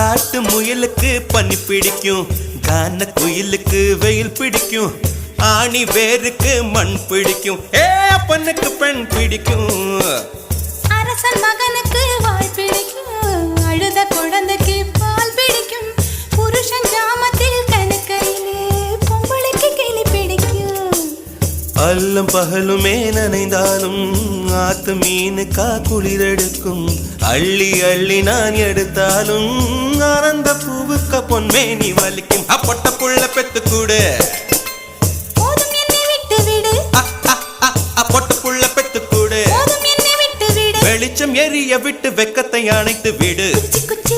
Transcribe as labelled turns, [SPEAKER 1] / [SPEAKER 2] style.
[SPEAKER 1] காட்டு முயலுக்கு பனி பிடிக்கும், கான குயிலுக்கு வெயில் பிடிக்கும், ஆணி வேருக்கு மண் பிடிக்கும், அப்பனுக்கு பெண் பிடிக்கும்.
[SPEAKER 2] அரசன் மகனுக்கு வாய் பிடிக்கும், அழுத குழந்தைக்கு பால் பிடிக்கும், புருஷன் ஜாமத்தில் கணக்கையிலே பொம்பளைக்கு கிளி பிடிக்கும்.
[SPEAKER 1] அல்லும் பகலுமே நனைந்தாலும் ஆத்து மீனுக்கா குளிரெடுக்கும், அள்ளி அள்ளி நான் எடுத்தாலும் ஆனந்த பூவுக்க பொன்மேனி வலிக்கும். அப்பொட்ட புள்ள பெத்து கூடு,
[SPEAKER 2] போதும் என்னை விட்டு விடு,
[SPEAKER 1] பொட்ட புள்ள பெத்து கூடு,
[SPEAKER 2] போதும் என்னை விட்டு விடு,
[SPEAKER 1] வெளிச்சம் எரிய விட்டு வெக்கத்தை அணைத்து விடு.
[SPEAKER 2] குச்சி குச்சி